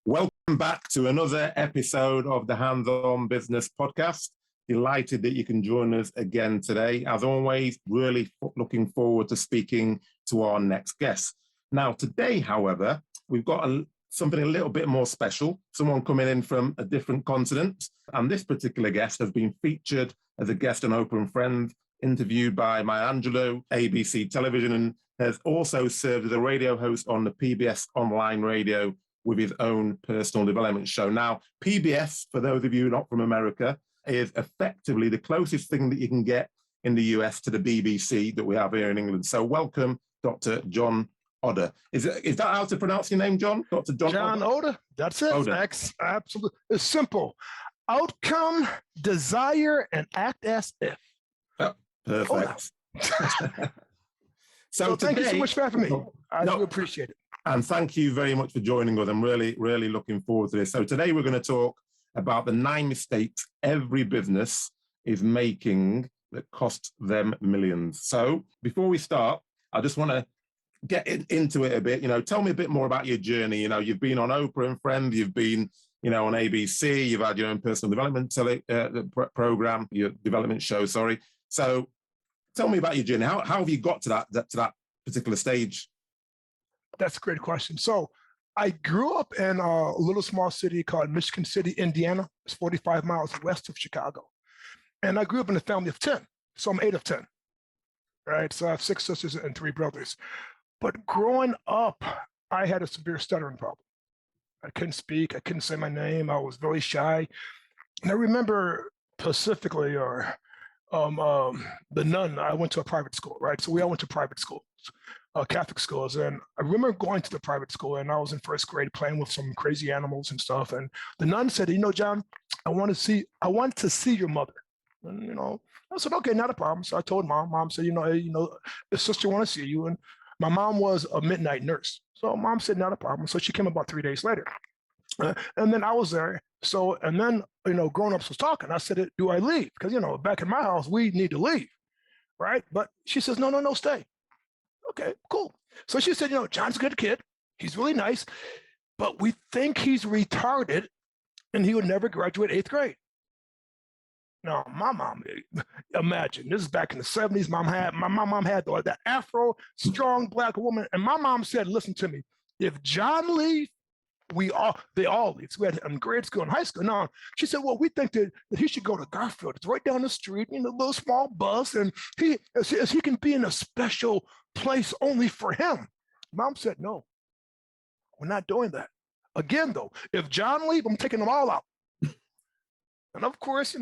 Welcome back to another episode of the Hands-On Business Podcast. Delighted that you can join us again today. As always, really looking forward to speaking to our next guest. Now, today, however, we've got something a little bit more special, someone coming in from a different continent. And this particular guest has been featured as a guest on Open Friend, interviewed by Maya Angelou, ABC Television, and has also served as a radio host on the PBS online radio with his own personal development show. Now, PBS, for those of you not from America, is effectively the closest thing that you can get in the US to the BBC that we have here in England. So welcome, Dr. John Oda. Is that how to pronounce your name, John? Dr. John Oda. That's it. Oda. Absolutely. It's simple. Outcome, desire, and act as if. Oh, perfect. So today, thank you so much for having me. I do appreciate it. And thank you very much for joining us. I'm really, really looking forward to this. So today we're going to talk about the 9 mistakes every business is making that cost them millions. So before we start, I just want to get into it a bit. Tell me a bit more about your journey. You've been on Oprah and Friend, you've been, on ABC, you've had your own personal development program, your development show, sorry. So tell me about your journey. How have you got to that particular stage? That's a great question. So I grew up in a little small city called Michigan City, Indiana. It's 45 miles west of Chicago. And I grew up in a family of 10. So I'm 8 of 10, right? So I have 6 sisters and 3 brothers. But growing up, I had a severe stuttering problem. I couldn't speak. I couldn't say my name. I was very shy. And I remember specifically, the nun, I went to a private school, right? So we all went to private schools, Catholic schools. And I remember going to the private school and I was in first grade playing with some crazy animals and stuff. And the nun said, John, I want to see your mother. And, I said, okay, not a problem. So I told mom said, the sister want to see you. And my mom was a midnight nurse. So mom said, not a problem. So she came about 3 days later. And then I was there. So, and then, grown-ups was talking. I said, do I leave? Because, back in my house, we need to leave, right? But she says, no, stay. Okay, cool. So she said, John's a good kid. He's really nice, but we think he's retarded and he would never graduate 8th grade. Now, my mom, imagine, this is back in the 70s. My mom had that Afro, strong Black woman. And my mom said, listen to me, if John leaves, they all leave. So we had in grade school and high school. No, she said, well, we think that he should go to Garfield. It's right down the street, a little small bus, and he can be in a special place only for him. Mom said, no, we're not doing that. Again, though, if John leaves, I'm taking them all out. And of course,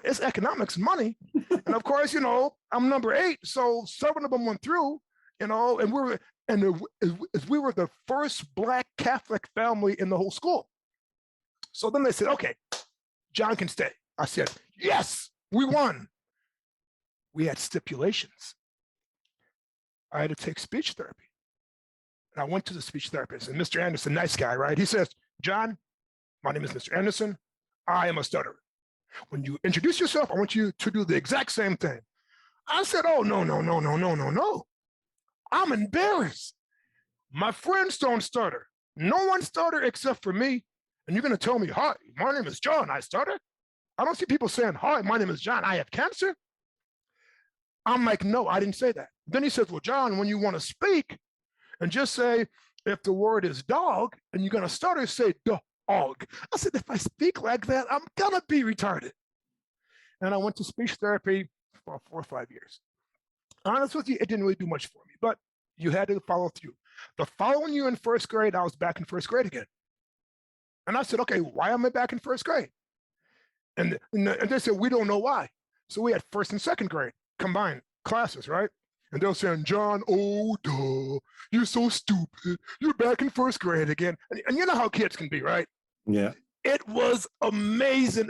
it's economics and money. And of course, I'm number 8, so 7 of them went through, and we were the first Black Catholic family in the whole school. So then they said, okay, John can stay. I said, yes, we won. We had stipulations. I had to take speech therapy. And I went to the speech therapist, and Mr. Anderson, nice guy, right? He says, John, my name is Mr. Anderson. I am a stutterer. When you introduce yourself, I want you to do the exact same thing. I said, oh, no. I'm embarrassed. My friends don't stutter. No one stutter except for me. And you're going to tell me, hi, my name is John, I stutter? I don't see people saying, hi, my name is John, I have cancer. I'm like, no, I didn't say that. Then he says, well, John, when you want to speak and just say, if the word is dog and you're going to stutter, say dog. I said, if I speak like that, I'm going to be retarded. And I went to speech therapy for 4 or 5 years. Honest with you, it didn't really do much for me, but you had to follow through. The following year in first grade, I was back in first grade again. And I said, okay, why am I back in first grade? And they said, we don't know why. So we had first and second grade combined classes, right? And they're saying, John Oda, you're so stupid. You're back in first grade again. And you know how kids can be, right? Yeah. It was amazing.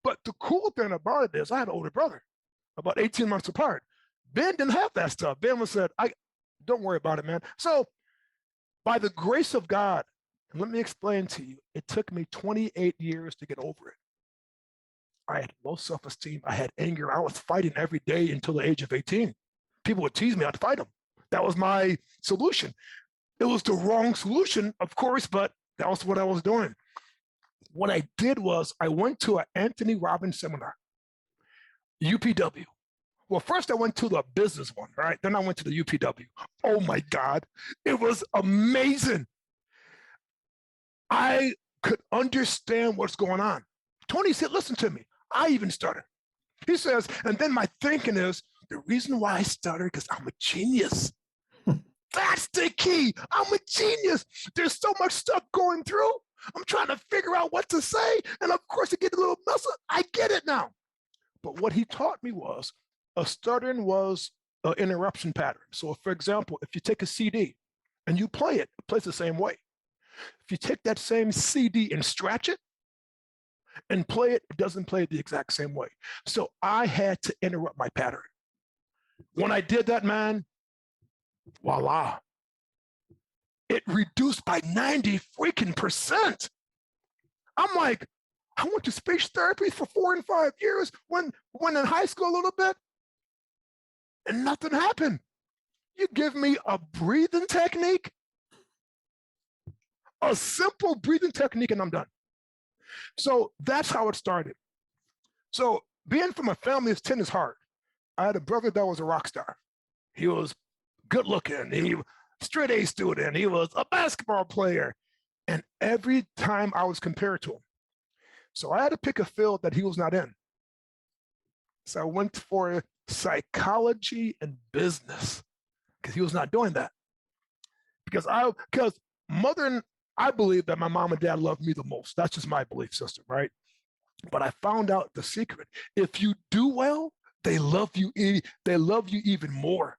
But the cool thing about it is I had an older brother, about 18 months apart. Ben didn't have that stuff. Ben was said, don't worry about it, man. So by the grace of God, and let me explain to you, it took me 28 years to get over it. I had low self-esteem. I had anger. I was fighting every day until the age of 18. People would tease me, I'd fight them. That was my solution. It was the wrong solution, of course, but That was what I was doing. What I did was I went to an Anthony Robbins seminar, UPW. Well, first I went to the business one, right? Then I went to the UPW. Oh my God, it was amazing. I could understand what's going on. Tony said, listen to me. I even started. He says, and then my thinking is, the reason why I started, because I'm a genius. That's the key. I'm a genius. There's so much stuff going through. I'm trying to figure out what to say. And of course, it gets a little messy. I get it now. But what he taught me was a stuttering was an interruption pattern. So for example, if you take a CD and you play it, it plays the same way. If you take that same CD and stretch it and play it, it doesn't play the exact same way. So I had to interrupt my pattern. When I did that, man, voila. It reduced by 90% I'm like, I went to speech therapy for 4 and 5 years when in high school a little bit, and nothing happened. You give me a breathing technique, a simple breathing technique, and I'm done. So that's how it started. So being from a family of 10 is hard. I had a brother that was a rock star. He was good looking. He was straight A student. He was a basketball player. And every time I was compared to him. So I had to pick a field that he was not in. So I went for psychology and business because he was not doing that. Because I believe that my mom and dad loved me the most. That's just my belief system, right? But I found out the secret. If you do well, they love you even more.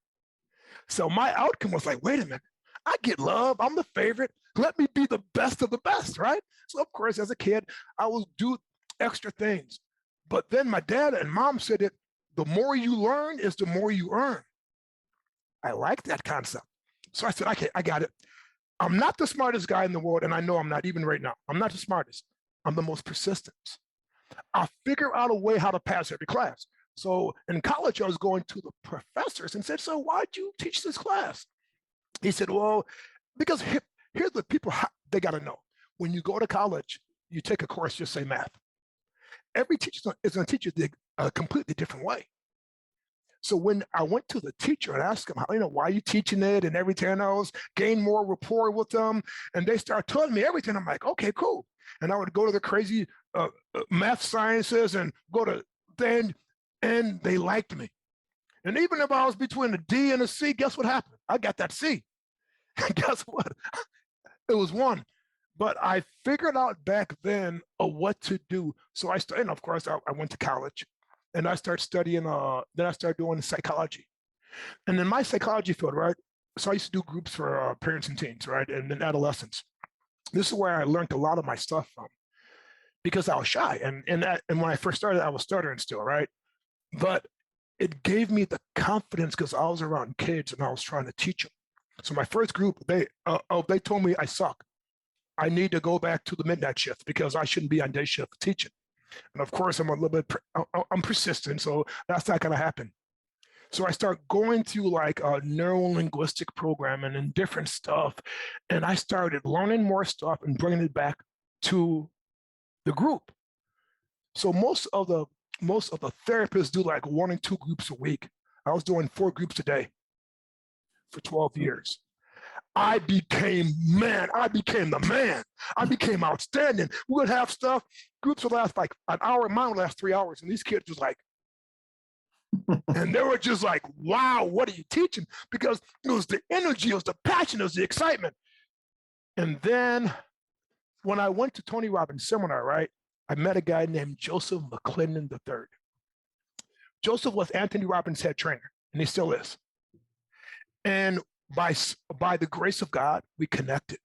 So my outcome was like, wait a minute, I get love. I'm the favorite. Let me be the best of the best, right? So of course, as a kid, I would do extra things. But then my dad and mom said that the more you learn is the more you earn. I like that concept. So I said, okay, I got it. I'm not the smartest guy in the world, and I know I'm not even right now. I'm not the smartest. I'm the most persistent. I'll figure out a way how to pass every class. So in college, I was going to the professors and said, so why'd you teach this class? He said, well, because here's the people, they got to know. When you go to college, you take a course, just say math. Every teacher is going to teach you a completely different way. So when I went to the teacher and asked him, why are you teaching it and everything else, gain more rapport with them, and they start telling me everything, I'm like, okay, cool. And I would go to the crazy math sciences and go to then, and they liked me. And even if I was between a D and a C, guess what happened? I got that C. And guess what? It was 1. But I figured out back then what to do. So I started, and of course, I went to college. And I started studying, then I started doing psychology. And in my psychology field, right? So I used to do groups for parents and teens, right? And then adolescents. This is where I learned a lot of my stuff from because I was shy. And when I first started, I was stuttering still, right? But it gave me the confidence because I was around kids and I was trying to teach them. So my first group, they told me I suck. I need to go back to the midnight shift because I shouldn't be on day shift teaching. And of course, I'm a little bit, I'm persistent, so that's not going to happen. So I start going through like a neuro-linguistic programming and different stuff. And I started learning more stuff and bringing it back to the group. So most of the therapists do like 1 and 2 groups a week. I was doing 4 groups a day for 12 years. I became the man. I became outstanding. We would have stuff, groups would last like an hour, mine would last 3 hours. And these kids was like, and they were just like, wow, what are you teaching? Because it was the energy, it was the passion, it was the excitement. And then when I went to Tony Robbins' seminar, right, I met a guy named Joseph McClendon III. Joseph was Anthony Robbins' head trainer, and he still is. And by the grace of God, we connected.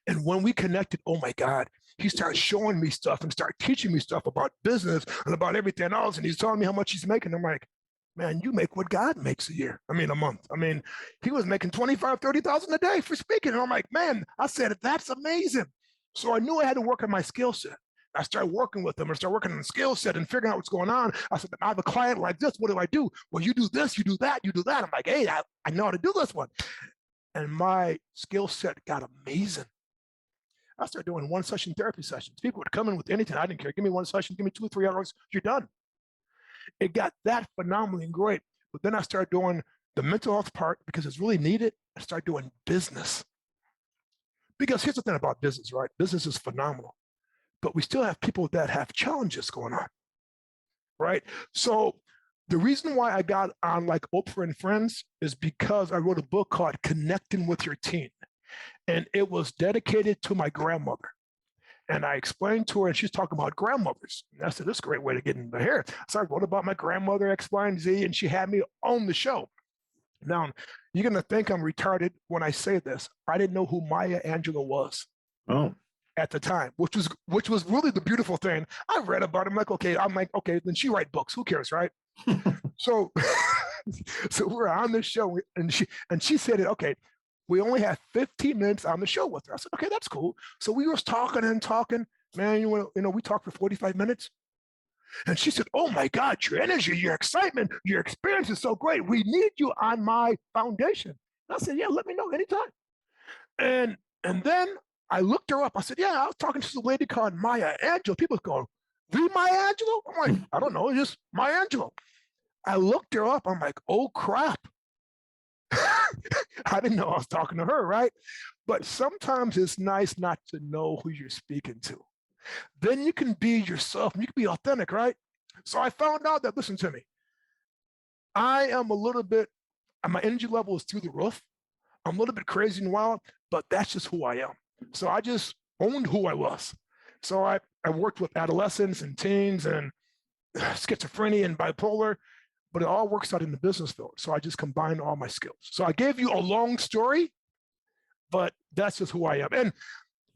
And when we connected, oh my God, he started showing me stuff and started teaching me stuff about business and about everything else. And he's telling me how much he's making. I'm like, man, you make what God makes a month. He was making 25, 30,000 a day for speaking. And I'm like, man, I said, that's amazing. So I knew I had to work on my skill set. I started working with them and started working on the skill set and figuring out what's going on. I said, I have a client like this. What do I do? Well, you do this, you do that, you do that. I'm like, hey, I know how to do this one. And my skill set got amazing. I started doing 1-session therapy sessions. People would come in with anything. I didn't care. Give me 1 session, give me 2 or 3 hours, you're done. It got that phenomenally great. But then I started doing the mental health part because it's really needed. I started doing business. Because here's the thing about business, right? Business is phenomenal, but we still have people that have challenges going on, right? So the reason why I got on like Oprah and Friends is because I wrote a book called Connecting with Your Teen. And it was dedicated to my grandmother. And I explained to her, and she's talking about grandmothers. And I said, this is a great way to get into here. So I wrote about my grandmother, X, Y, and Z, and she had me on the show. Now, you're going to think I'm retarded when I say this. I didn't know who Maya Angelou was at the time, which was really the beautiful thing. I read about it. I'm like, okay, then she write books. Who cares, right? So we're on the show, and she said it, okay, we only have 15 minutes on the show with her. I said, okay, that's cool. So we was talking and talking. Man, you know, we talked for 45 minutes. And she said, oh my God, your energy, your excitement, your experience is so great. We need you on my foundation. And I said, yeah, let me know anytime. And then I looked her up. I said, yeah, I was talking to the lady called Maya Angelou. People going, the Maya Angelou? I'm like, I don't know, it's just Maya Angelou. I looked her up. I'm like, oh crap. I didn't know I was talking to her, right? But sometimes it's nice not to know who you're speaking to. Then you can be yourself and you can be authentic, right? So I found out that, listen to me, I am a little bit, my energy level is through the roof. I'm a little bit crazy and wild, but that's just who I am. So I just owned who I was. So I worked with adolescents and teens and schizophrenia and bipolar, but it all works out in the business field. So I just combined all my skills. So I gave you a long story, but that's just who I am. And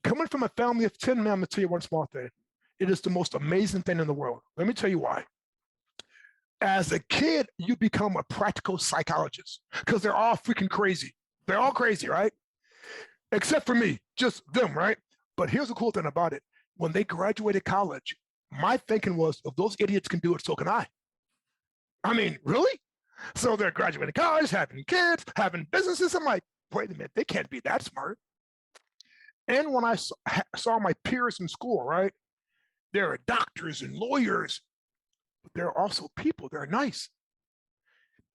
coming from a family of 10 men, I'm gonna tell you one small thing. It is the most amazing thing in the world. Let me tell you why. As a kid, you become a practical psychologist because they're all freaking crazy. They're all crazy, right? Except for me, just them, right? But here's the cool thing about it. When they graduated college, my thinking was, if those idiots can do it, so can I. I mean, really? So they're graduating college, having kids, having businesses. I'm like, wait a minute, they can't be that smart. And when I saw my peers in school, right, there are doctors and lawyers, but there are also people, they're nice.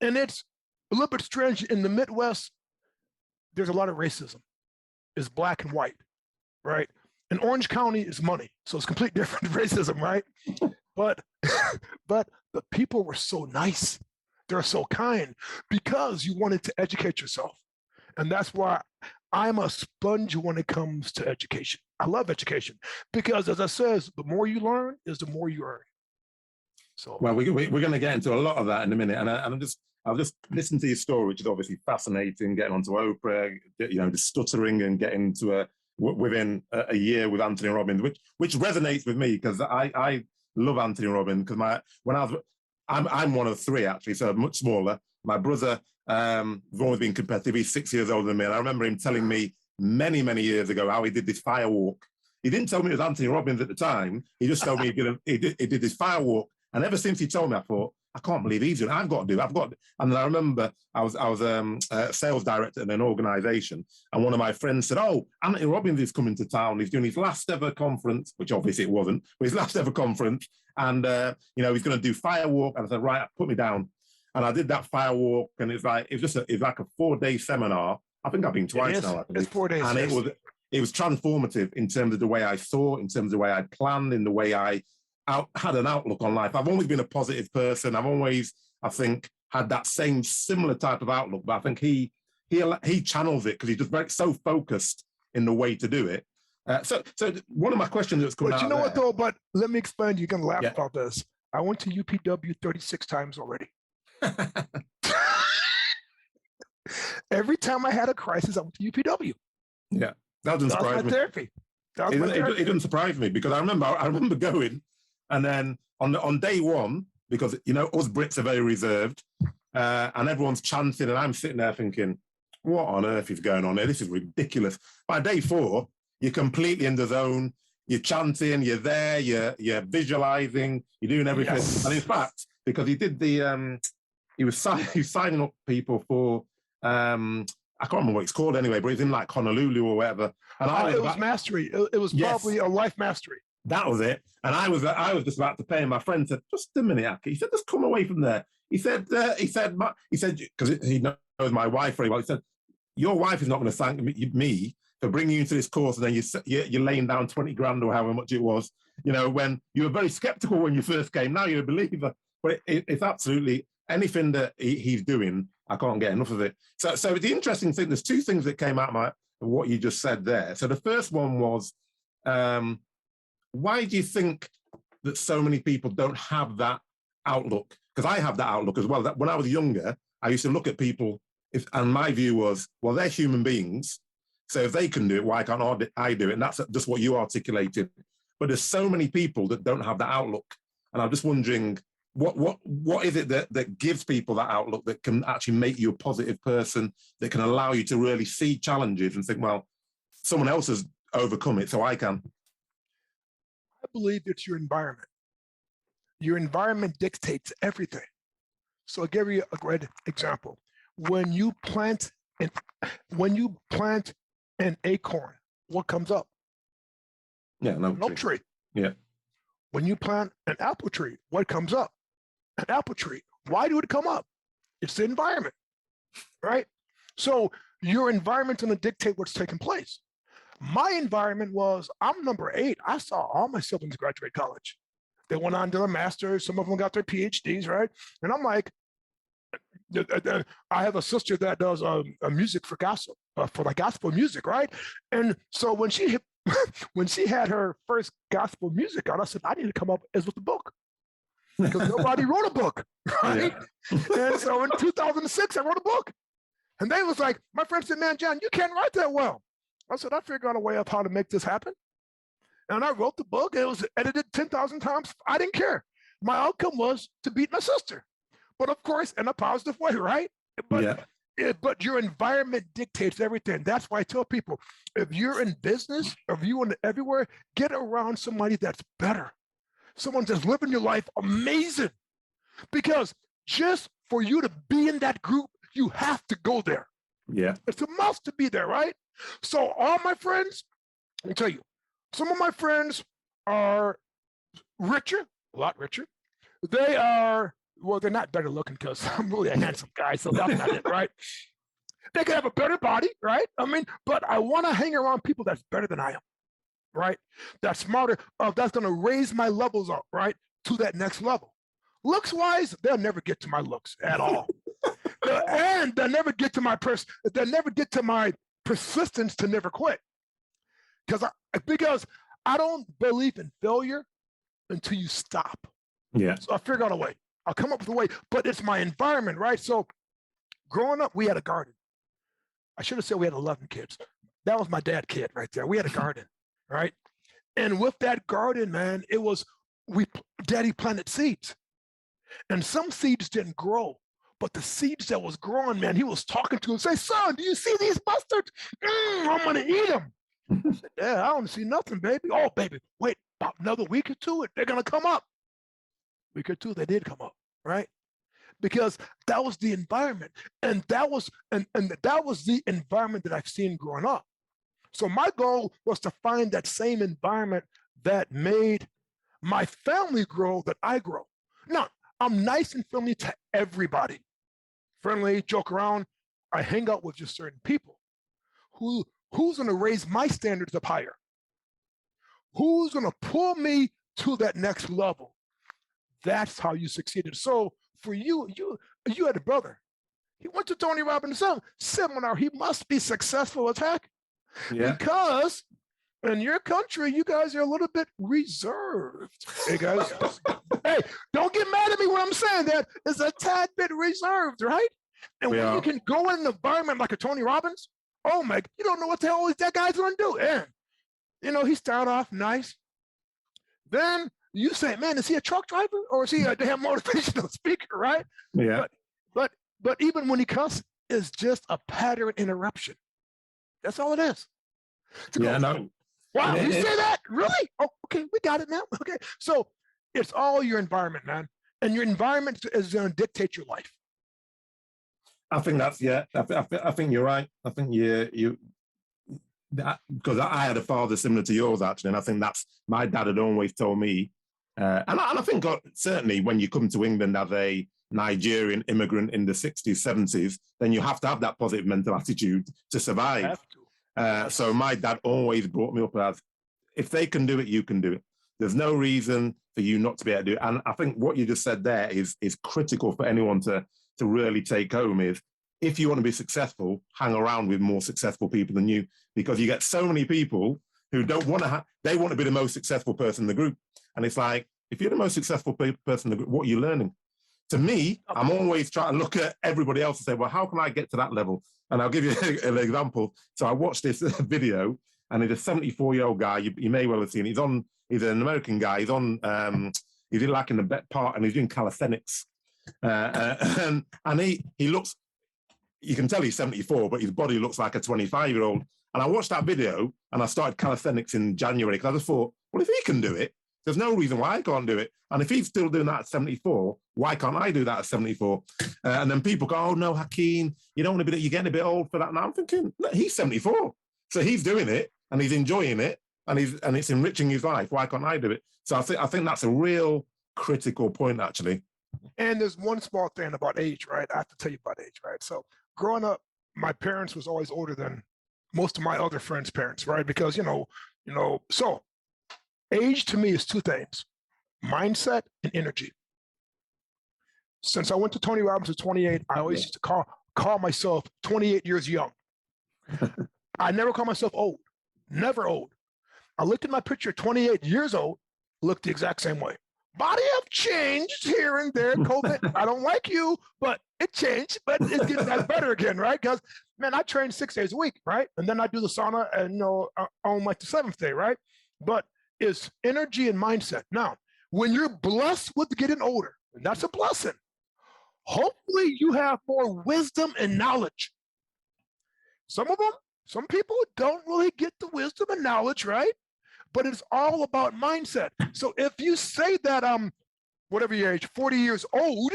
And it's a little bit strange. In the Midwest, there's a lot of racism. It's black and white, right? And Orange County is money. So it's completely different racism, right? But the people were so nice. They're so kind because you wanted to educate yourself. And that's why I'm a sponge when it comes to education. I love education because, as I says, the more you learn is the more you earn. So, well, we're going to get into a lot of that in a minute, and I've just listened to your story, which is obviously fascinating. Getting onto Oprah, you know, the stuttering and getting to within a year with Anthony Robbins, which resonates with me because I love Anthony Robbins because I'm one of 3 actually, so much smaller. My brother, has always been competitive. He's 6 years older than me. And I remember him telling me many, many years ago how he did this fire walk. He didn't tell me it was Anthony Robbins at the time. He just told me he did this fire walk. And ever since he told me, I thought, I can't believe he's doing it. I've got to do it. And then I remember I was a sales director in an organization. And one of my friends said, oh, Anthony Robbins is coming to town. He's doing his last ever conference, which obviously it wasn't, but his last ever conference. And, you know, he's going to do fire walk. And I said, right, put me down. And I did that fire walk, and it's like a 4-day seminar. I think I've been twice now. Actually. It's 4 days. And yes. it was transformative in terms of the way I thought, in terms of the way I planned, in the way I had an outlook on life. I've always been a positive person. I've always, I think, had that same similar type of outlook. But I think he channels it because he's just so focused in the way to do it. So one of my questions that's coming out. But you know what though? But let me explain. You're gonna laugh Yeah. about this. I went to UPW 36 times already. Every time I had a crisis, I went to UPW. Yeah, that doesn't surprise me. Therapy. It doesn't surprise me because I remember going, and then on day one, because you know us Brits are very reserved, and everyone's chanting, and I'm sitting there thinking, what on earth is going on here? This is ridiculous. By day 4, you're completely in the zone. You're chanting, you're there, you're visualizing, you're doing everything. Yes. And in fact, because he did the he was signing up people for I can't remember what it's called anyway, but it's in like Honolulu or whatever. And it was mastery. It was probably a life mastery. That was it. And I was just about to pay, and my friend said, "Just a minute, Aki." He said, "Just come away from there." He said, because he knows my wife very well. He said, "Your wife is not going to thank me for bringing you to this course, and then you're laying down 20 grand or however much it was. When you were very skeptical when you first came. Now you're a believer." But it's absolutely anything that he's doing. I can't get enough of it. So the interesting thing, there's two things that came out of what you just said there. So the first one was, why do you think that so many people don't have that outlook? Because I have that outlook as well. That when I was younger, I used to look at people, and my view was, well, they're human beings. So if they can do it, why can't I do it? And that's just what you articulated. But there's so many people that don't have that outlook. And I'm just wondering, what is it that gives people that outlook that can actually make you a positive person, that can allow you to really see challenges and think, well, someone else has overcome it, so I can? I believe it's your environment. Your environment dictates everything. So I'll give you a great example. When you plant an acorn, what comes up? Yeah, an oak tree. Yeah. When you plant an apple tree, what comes up? An apple tree. Why do it come up? It's the environment, right? So your environment's going to dictate what's taking place. My environment was, I'm number 8. I saw all my siblings graduate college. They went on to their masters. Some of them got their PhDs, right? And I'm like, I have a sister that does music for gospel, gospel music, right? And so when she had her first gospel music out, I said, I need to come up with a book, because nobody wrote a book, right? Yeah. And so in 2006, I wrote a book. And they was like, my friend said, "Man, John, you can't write that well." I said, I figured out a way of how to make this happen. And I wrote the book. It was edited 10,000 times. I didn't care. My outcome was to beat my sister. But of course, in a positive way, right? But your environment dictates everything. That's why I tell people, if you're in business, if you're everywhere, get around somebody that's better. Someone that's living your life amazing. Because just for you to be in that group, you have to go there. Yeah. It's a must to be there, right? So all my friends, let me tell you, some of my friends are richer, a lot richer. They are, well, they're not better looking, because I'm really a handsome guy, so that's not it, right? They can have a better body, right? I mean, but I want to hang around people that's better than I am, right? That's smarter, that's going to raise my levels up, right, to that next level. Looks-wise, they'll never get to my looks at all. And they'll never get to my persistence to never quit. Because I don't believe in failure until you stop. Yeah. So I figured out a way. I'll come up with a way, but it's my environment, right? So growing up, we had a garden. I should have said we had 11 kids. That was my dad kid right there. We had a garden, right? And with that garden, man, Daddy planted seeds. And some seeds didn't grow, but the seeds that was growing, man, he was talking to them, say, "Son, do you see these mustards? I'm gonna eat them." I said, "Dad, I don't see nothing, baby." "Oh, baby, wait about another week or two, they're gonna come up." Week or two, they did come up, right? Because that was the environment, and that was the environment that I've seen growing up. So my goal was to find that same environment that made my family grow, that I grow. Now, I'm nice and friendly to everybody. Friendly, joke around. I hang out with just certain people. Who's going to raise my standards up higher? Who's going to pull me to that next level? That's how you succeeded. So for you had a brother. He went to Tony Robbins' seminar. He must be successful as heck. Yeah. Because in your country, you guys are a little bit reserved. Hey, guys. Hey, don't get mad at me when I'm saying that. It's a tad bit reserved, right? And when you can go in an environment like a Tony Robbins, oh my, you don't know what the hell that guy's going to do. And, he started off nice. Then you say, "Man, is he a truck driver or is he a damn motivational speaker?" Right? Yeah. But even when he cusses, it's just a pattern interruption. That's all it is. No. Wow, you say that? Really? Oh, okay, we got it now. Okay. So it's all your environment, man. And your environment is going to dictate your life. I think that's, yeah, I think you're right. I think because I had a father similar to yours, actually, and I think that's, my dad had always told me, and I think certainly when you come to England as a Nigerian immigrant in the 60s, 70s, then you have to have that positive mental attitude to survive. So my dad always brought me up as, if they can do it, you can do it. There's no reason for you not to be able to do it. And I think what you just said there is critical for anyone to really take home is, if you want to be successful, hang around with more successful people than you, because you get so many people who don't want to they want to be the most successful person in the group. And it's like, if you're the most successful person in the group, what are you learning? To me, I'm always trying to look at everybody else and say, well, how can I get to that level? And I'll give you an example. So I watched this video, and it's a 74-year-old guy. You may well have seen it. He's an American guy. He's like in the back part, and he's doing calisthenics. And he looks, you can tell he's 74, but his body looks like a 25-year-old. And I watched that video, and I started calisthenics in January, because I just thought, well, if he can do it, there's no reason why I can't do it. And if he's still doing that at 74, why can't I do that at 74? And then people go, oh, no, Hakeem, you don't want to be, you're getting a bit old for that. And I'm thinking, look, he's 74. So he's doing it, and he's enjoying it, and it's enriching his life. Why can't I do it? So I think that's a real critical point, actually. And there's one small thing about age, right? I have to tell you about age, right? So growing up, my parents was always older than most of my other friends' parents, right? Because, so age to me is two things: mindset and energy. Since I went to Tony Robbins at 28, I always used to call myself 28 years young. I never call myself old, never old. I looked at my picture, 28 years old, looked the exact same way. Body have changed here and there. COVID, I don't like you, but it changed, but it's getting better again, right? Because, man, I train 6 days a week, right? And then I do the sauna and, on like the 7th day, right? But it's energy and mindset. Now, when you're blessed with getting older, and that's a blessing, hopefully you have more wisdom and knowledge. Some people don't really get the wisdom and knowledge, right? But it's all about mindset. So if you say that whatever your age, 40 years old,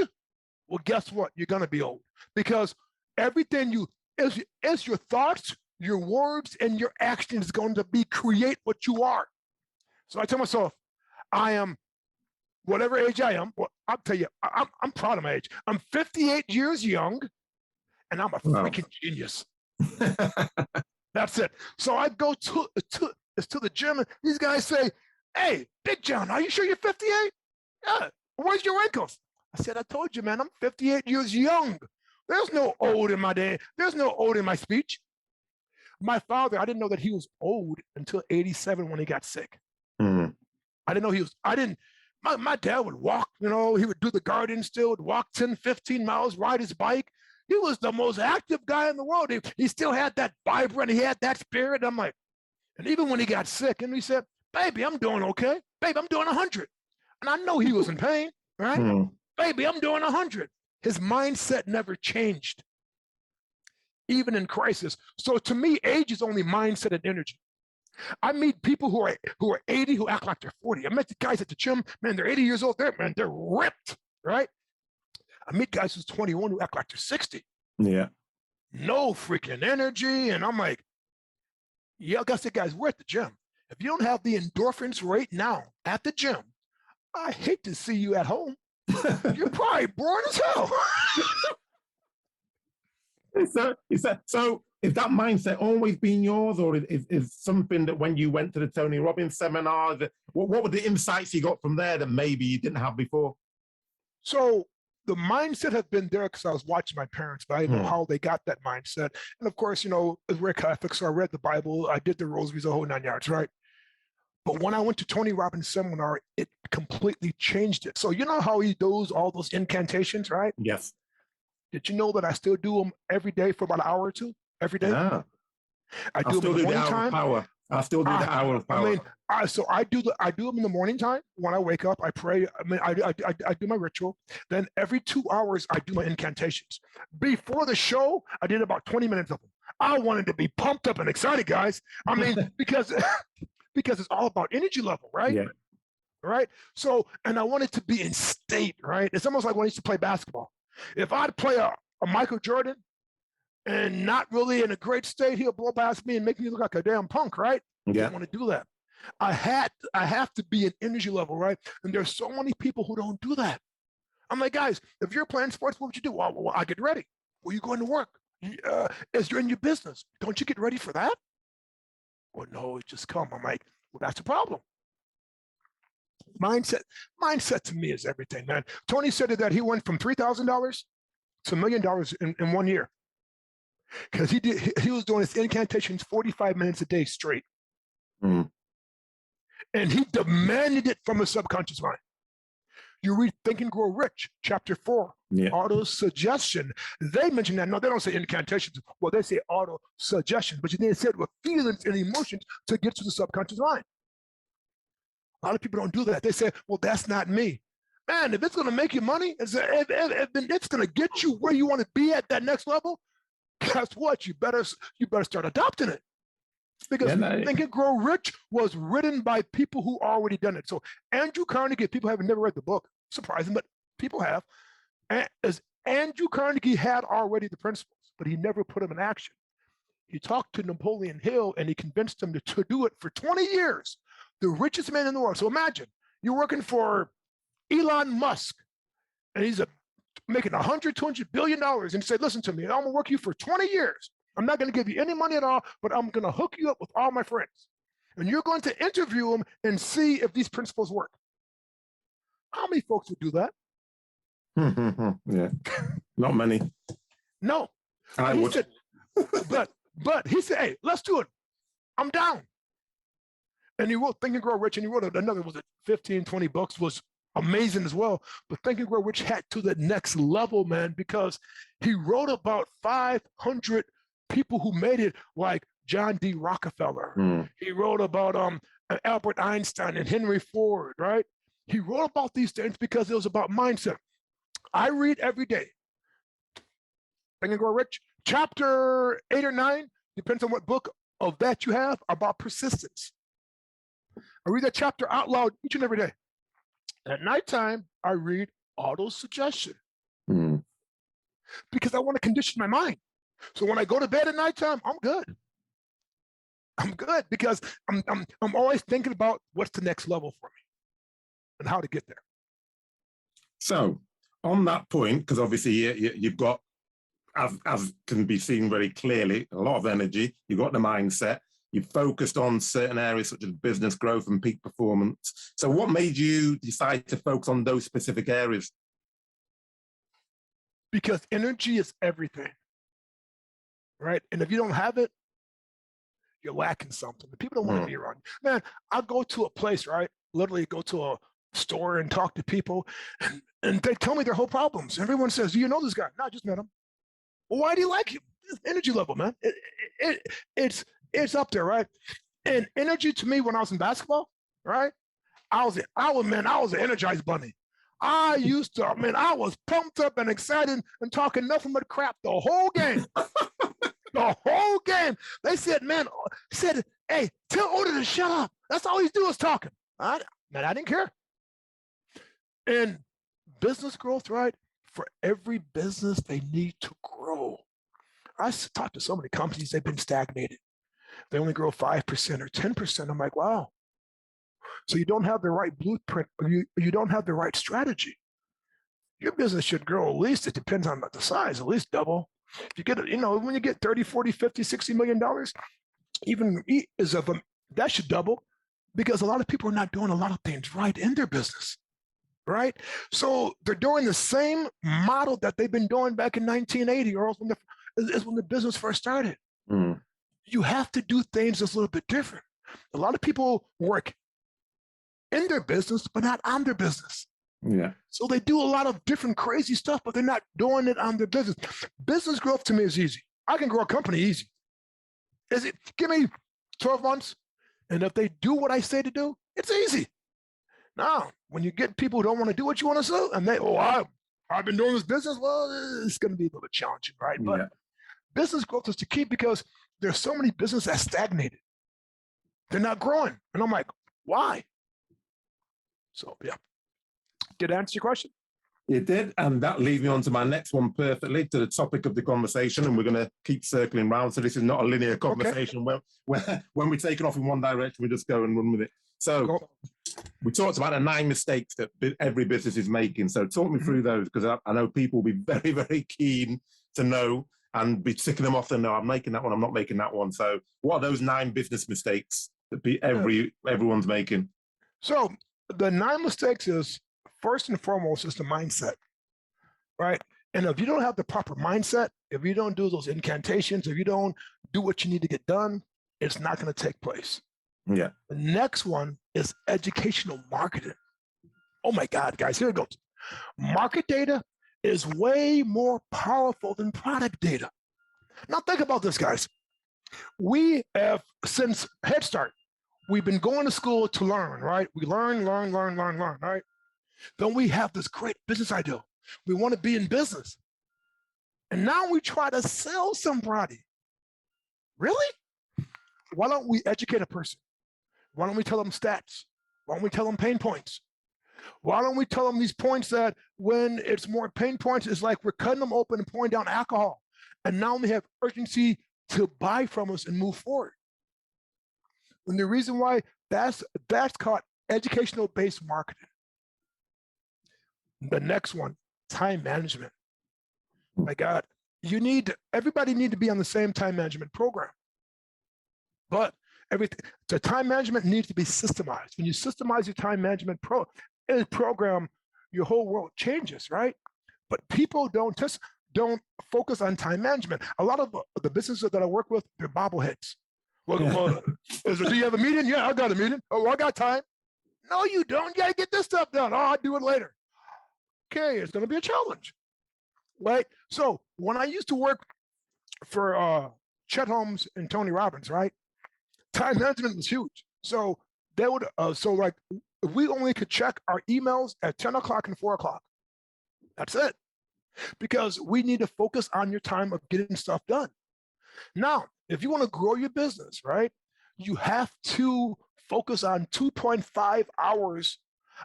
well, guess what? You're gonna be old, because everything is your thoughts, your words, and your action is going to create what you are. So I tell myself, I am whatever age I am. Well, I'll tell you, I'm proud of my age. I'm 58 years young, and I'm a freaking genius. That's it. So I go to the gym, and these guys say, "Hey, Big John, are you sure you're 58? Yeah. Where's your ankles?" I said, "I told you, man, I'm 58 years young. There's no old in my day. There's no old in my speech." My father, I didn't know that he was old until 87 when he got sick. Mm-hmm. I didn't know he was. My dad would walk, he would do the garden still, would walk 10, 15 miles, ride his bike. He was the most active guy in the world. He still had that vibrant, he had that spirit. I'm like, and even when he got sick, and he said, "Baby, I'm doing okay. Baby, I'm doing 100. And I know he was in pain, right? Mm. "Baby, I'm doing 100. His mindset never changed, even in crisis. So to me, age is only mindset and energy. I meet people who are 80 who act like they're 40. I met the guys at the gym, man, they're 80 years old. They're ripped, right? I meet guys who's 21 who act like they're 60. Yeah. No freaking energy. And I'm like, yeah, I said, guys, we're at the gym. If you don't have the endorphins right now at the gym, I hate to see you at home. You're probably bored as hell. So is that mindset always been yours, or is something that when you went to the Tony Robbins seminar, what were the insights you got from there that maybe you didn't have before? So the mindset had been there because I was watching my parents, but I didn't know how they got that mindset. And of course, we're Catholic, so I read the Bible, I did the rosaries, the whole 9 yards, right? But when I went to Tony Robbins' seminar, it completely changed it. So you know how he does all those incantations, right? Yes. Did you know that I still do them every day for about an hour or two? Every day? Yeah. I do them in the morning time. I still do the hour of power. I do them in the morning time. When I wake up, I pray. I do my ritual. Then every 2 hours, I do my incantations. Before the show, I did about 20 minutes of them. I wanted to be pumped up and excited, guys. Because it's all about energy level, right? Yeah. Right? So, and I wanted to be in state, right? It's almost like when I used to play basketball. If I'd play a Michael Jordan, and not really in a great state, he'll blow past me and make me look like a damn punk, right? Yeah. I don't want to do that. I have to be an energy level, right? And there's so many people who don't do that. I'm like, guys, if you're playing sports, what would you do? Well, I get ready. Well, you going to work? As you're in your business, don't you get ready for that? Well, no, it's just come. I'm like, well, that's the problem. Mindset to me is everything, man. Tony said that he went from $3,000 to $1 million in 1 year because he was doing his incantations 45 minutes a day straight. Mm. And he demanded it from his subconscious mind. You read Think and Grow Rich, chapter 4, auto-suggestion. They mention that. No, they don't say incantations. Well, they say auto-suggestion, but they said with feelings and emotions to get to the subconscious mind. A lot of people don't do that. They say, well, that's not me. Man, if it's going to make you money, if it's going to get you where you want to be at that next level, guess what? You better start adopting it. Because Think and Grow Rich was written by people who already done it. So Andrew Carnegie, people have never read the book, surprising, but people have. As Andrew Carnegie had already the principles, but he never put them in action. He talked to Napoleon Hill and he convinced him to do it for 20 years. The richest man in the world. So imagine you're working for Elon Musk and he's making $100-200 billion and he said, listen to me, I'm gonna work you for 20 years. I'm not going to give you any money at all, but I'm going to hook you up with all my friends. And you're going to interview them and see if these principles work. How many folks would do that? Yeah, not many. No. I would. Said, but he said, hey, let's do it. I'm down. And he wrote Think and Grow Rich, and he wrote another, was it 15, 20 books, was amazing as well. But Think and Grow Rich had to the next level, man, because he wrote about 500 people who made it, like John D. Rockefeller. He wrote about Albert Einstein and Henry Ford, right? He wrote about these things because it was about mindset. I read every day. Think and Grow Rich, chapter 8 or 9, depends on what book of that you have, about persistence. I read that chapter out loud each and every day. At nighttime, I read auto-suggestion because I want to condition my mind. So when I go to bed at nighttime, I'm good. I'm good because I'm always thinking about what's the next level for me and how to get there. So on that point, because obviously you've got, as can be seen very clearly, a lot of energy, you've got the mindset, you've focused on certain areas such as business growth and peak performance. So what made you decide to focus on those specific areas? Because energy is everything. Right? And if you don't have it, you're lacking something. The people don't want to be around you. Man, I'll go to a place, right? Literally go to a store and talk to people, and they tell me their whole problems. Everyone says, do you know this guy? No, I just met him. Well, why do you like him? It's energy level, man. It's up there, right? And energy to me when I was in basketball, right? I was an energized bunny. I was pumped up and excited and talking nothing but crap the whole game. The whole game. They said, hey, tell Oda to shut up. That's all he's doing is talking. I didn't care. And business growth, right? For every business, they need to grow. I talked to so many companies, they've been stagnated. They only grow 5% or 10%. I'm like, wow. So you don't have the right blueprint, or you don't have the right strategy. Your business should grow, at least, it depends on the size, at least double. If you get, when you get 30, 40, 50, $60 million, even that should double, because a lot of people are not doing a lot of things right in their business, right? So they're doing the same model that they've been doing back in 1980, or else when the business first started. You have to do things that's a little bit different. A lot of people work in their business, but not on their business. Yeah. So they do a lot of different crazy stuff, but they're not doing it on their business. Business growth to me is easy. I can grow a company easy. Give me 12 months, and if they do what I say to do, it's easy. Now, when you get people who don't want to do what you want to do, and I've been doing this business, well, it's going to be a little bit challenging, right? But business growth is the key, because there's so many businesses that stagnated. They're not growing. And I'm like, why? So, yeah. Did I answer your question? It did, and that leads me on to my next one perfectly, to the topic of the conversation, and we're going to keep circling round. So this is not a linear conversation where when we take it off in one direction, we just go and run with it. So we talked about the 9 mistakes that every business is making. So talk me through those, because I know people will be very, very keen to know and be ticking them off and know, I'm making that one, I'm not making that one. So what are those 9 business mistakes that everyone's making? So the 9 mistakes is, first and foremost, is the mindset, right? And if you don't have the proper mindset, if you don't do those incantations, if you don't do what you need to get done, it's not going to take place. Yeah. The next one is educational marketing. Oh my God, guys, here it goes. Market data is way more powerful than product data. Now think about this, guys. We have, since Head Start, we've been going to school to learn, right? We learn, right? Then we have this great business idea. We want to be in business. And now we try to sell somebody. Really? Why don't we educate a person? Why don't we tell them stats? Why don't we tell them pain points? Why don't we tell them these points that when it's more pain points, it's like we're cutting them open and pouring down alcohol. And now they have urgency to buy from us and move forward. And the reason why that's called educational-based marketing. The next one, time management. My God, everybody need to be on the same time management program. But the time management needs to be systemized. When you systemize your time management program, your whole world changes, right? But people don't focus on time management. A lot of the businesses that I work with, they're bobbleheads. Well, do you have a meeting? Yeah, I got a meeting. Oh, I got time. No, you don't. You got to get this stuff done. Oh, I'll do it later. Okay, it's going to be a challenge, right? So when I used to work for Chet Holmes and Tony Robbins, right? Time management was huge. So they would, we only could check our emails at 10 o'clock and 4 o'clock. That's it. Because we need to focus on your time of getting stuff done. Now, if you want to grow your business, right, you have to focus on 2.5 hours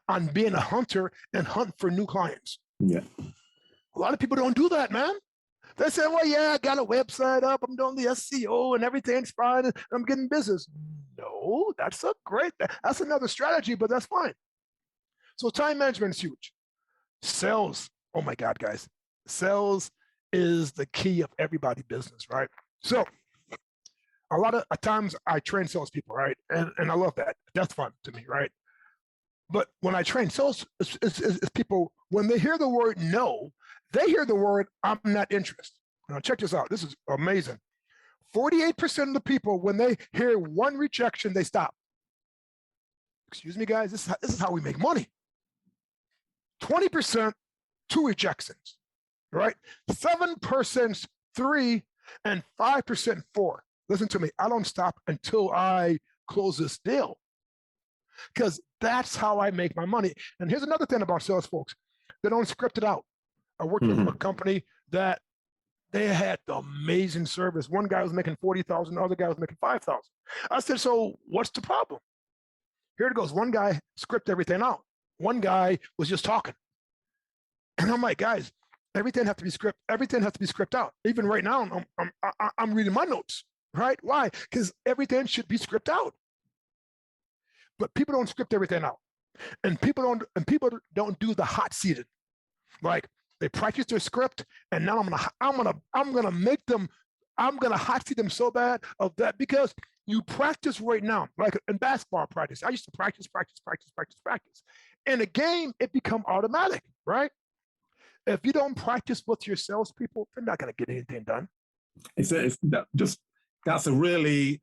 on being a hunter and hunt for new clients. Yeah. A lot of people don't do that, man. They say, well, yeah, I got a website up, I'm doing the SEO and everything's fine, and I'm getting business. No, that's another strategy, but that's fine. So time management is huge. Sales, oh my God, guys. Sales is the key of everybody's business, right? So a lot of times I train salespeople, right? And I love that. That's fun to me, right? But when I train sales people, when they hear the word no, they hear the word I'm not interested. Now check this out. This is amazing. 48% of the people, when they hear one rejection, they stop. Excuse me, guys, this is how we make money. 20%, 2 rejections, right? 7%, 3, and 5%, 4. Listen to me. I don't stop until I close this deal, because that's how I make my money. And here's another thing about sales folks. They don't script it out. I worked with a company that they had the amazing service. One guy was making $40,000, the other guy was making $5,000. I said, so what's the problem? Here it goes. One guy scripted everything out. One guy was just talking. And I'm like, guys, everything has to be scripted. Everything has to be scripted out. Even right now, I'm reading my notes, right? Why? Because everything should be scripted out. But people don't script everything out, and people don't do the hot seated. Like they practice their script, and now I'm gonna make them. I'm gonna hot seat them so bad of that, because you practice right now, like in basketball practice. I used to practice. In a game, it become automatic, right? If you don't practice with your salespeople, they're not gonna get anything done. That's a really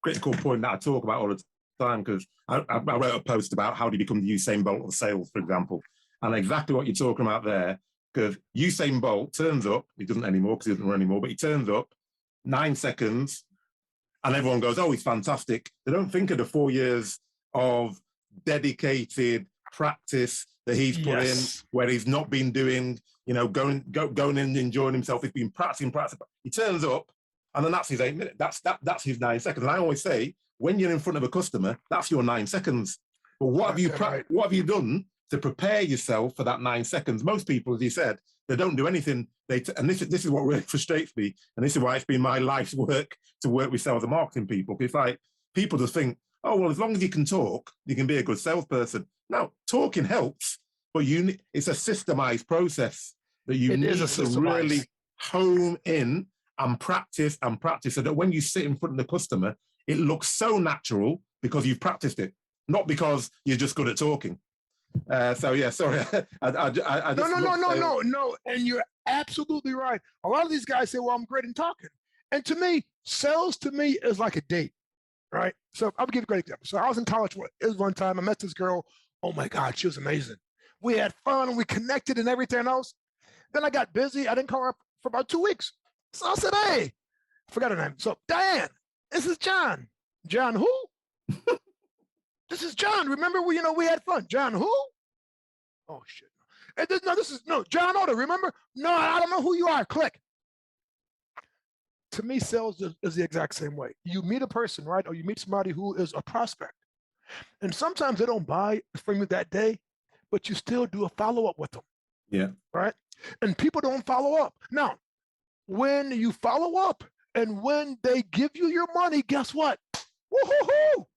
critical point that I talk about all the time, because I wrote a post about how do you become the Usain Bolt of sales, for example, and exactly what you're talking about there. Because Usain Bolt turns up, he doesn't anymore because he doesn't run anymore, but he turns up 9 seconds, and everyone goes, "Oh, he's fantastic." They don't think of the 4 years of dedicated practice that he's put in, where he's not been doing, going in, enjoying himself. He's been practicing. He turns up, and then that's his 8 minutes. That's his 9 seconds. And I always say, when you're in front of a customer, that's your 9 seconds. But what have you done to prepare yourself for that 9 seconds. Most people, as you said, they don't do anything. And this is what really frustrates me. And this is why it's been my life's work to work with sales and marketing people. It's like people just think, oh, well, as long as you can talk, you can be a good salesperson. No, talking helps, but it's a systemized process that you need to really hone in and practice so that when you sit in front of the customer, it looks so natural because you've practiced it, not because you're just good at talking. So yeah, sorry. No. And you're absolutely right. A lot of these guys say, well, I'm great in talking. And to me, sales to me is like a date, right? So I'll give you a great example. So I was in college one time. I met this girl. Oh my God, she was amazing. We had fun and we connected and everything else. Then I got busy. I didn't call her up for about 2 weeks. So I said, hey, I forgot her name. So Diane, this is John. John who? This is John. Remember, we had fun. John who? Oh, shit. This is John Oda. Remember? No, I don't know who you are. Click. To me, sales is the exact same way. You meet a person, right? Or you meet somebody who is a prospect. And sometimes they don't buy from you that day, but you still do a follow-up with them. Yeah. Right? And people don't follow up. Now, when you follow up and when they give you your money, guess what? Woo-hoo-hoo!